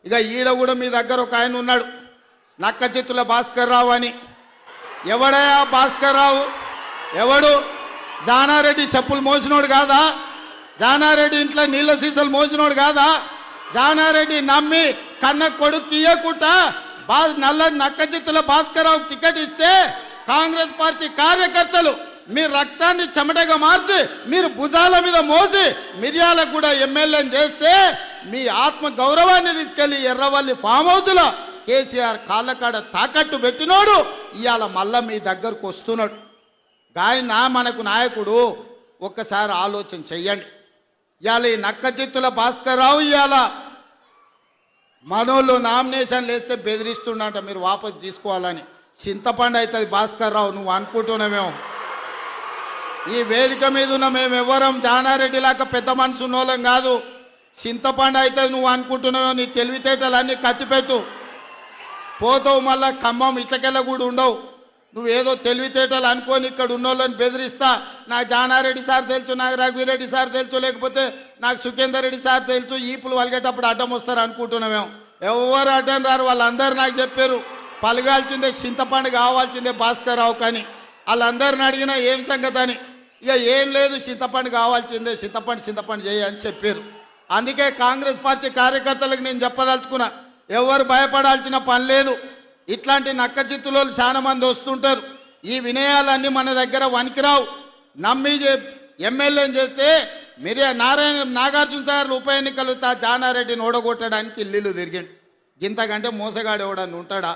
ఇక ఈడ కూడా మీ దగ్గర ఒక ఆయన ఉన్నాడు, నక్క చిత్తుల భాస్కర్ రావు అని. ఎవడయా భాస్కర్ రావు? ఎవడు? జానారెడ్డి చెప్పులు మోసినోడు కాదా? జానారెడ్డి ఇంట్లో నీళ్ళ సీసాలు మోసినోడు కాదా? జానారెడ్డి నమ్మి కన్న కొడుకు తీయకుండా నల్ల నక్క చిత్తుల భాస్కర్ రావు టికెట్ ఇస్తే కాంగ్రెస్ పార్టీ కార్యకర్తలు మీ రక్తాన్ని చెమటగా మార్చి మీరు భుజాల మీద మోసి మిర్యాలకు కూడా ఎమ్మెల్యేని చేస్తే మీ ఆత్మ గౌరవాన్ని తీసుకెళ్లి ఎర్రవల్లి ఫామ్ హౌస్లో కేసీఆర్ కాళ్ళకాడ తాకట్టు పెట్టినోడు ఇవాళ మళ్ళా మీ దగ్గరకు వస్తున్నాడు. గాయన మనకు నాయకుడు, ఒక్కసారి ఆలోచన చెయ్యండి. ఇవాళ ఈ నక్క చిత్తుల భాస్కర్ రావు ఇవాళ మనోళ్ళు నామినేషన్లు వేస్తే బెదిరిస్తుండంట మీరు వాపసు తీసుకోవాలని. చింతపండు అవుతుంది భాస్కర్ రావు, నువ్వు అనుకుంటున్నామేమో. ఈ వేదిక మీద ఉన్న మేము ఎవరం జానారెడ్డి లాగా పెద్ద మనసు ఉన్నోళ్ళం కాదు. చింతపండు అవుతుంది నువ్వు అనుకుంటున్నావో, నీ తెలివితేటలన్నీ కత్తిపెట్టు, పోతావు మళ్ళా ఖమ్మం ఇట్లకెళ్ళ కూడా ఉండవు. నువ్వేదో తెలివితేటలు అనుకొని ఇక్కడ ఉన్నోళ్ళని బెదిరిస్తా, నాకు జానారెడ్డి సార్ తెలుసు, నాకు రఘువీరెడ్డి సార్ తెలుసు, లేకపోతే నాకు సుఖేందర్ రెడ్డి సార్ తెలుసు, ఈపులు వలిగేటప్పుడు అడ్డం వస్తారు అనుకుంటున్నామేమో. ఎవరు అడ్డం రారు, వాళ్ళందరూ నాకు చెప్పారు పలగాల్సిందే చింతపండు కావాల్సిందే భాస్కర్ రావు కానీ. వాళ్ళందరిని అడిగినా ఏం సంగతి అని, ఇక ఏం లేదు చింతపండు కావాల్సిందే, చింతపండు చేయని చెప్పారు. అందుకే కాంగ్రెస్ పార్టీ కార్యకర్తలకు నేను చెప్పదలుచుకున్నా, ఎవరు భయపడాల్సిన పని లేదు. ఇట్లాంటి నక్క చిత్తులో చాలా మంది వస్తుంటారు. ఈ వినయాలన్నీ మన దగ్గర వనికిరావు. నమ్మి ఎమ్మెల్యేని చేస్తే మీరే నాగార్జున సార్ ఉప ఎన్నికలు జానారెడ్డిని ఓడగొట్టడానికి ఇల్లు తిరిగిండు. ఇంతకంటే మోసగాడు ఎవడని ఉంటాడా?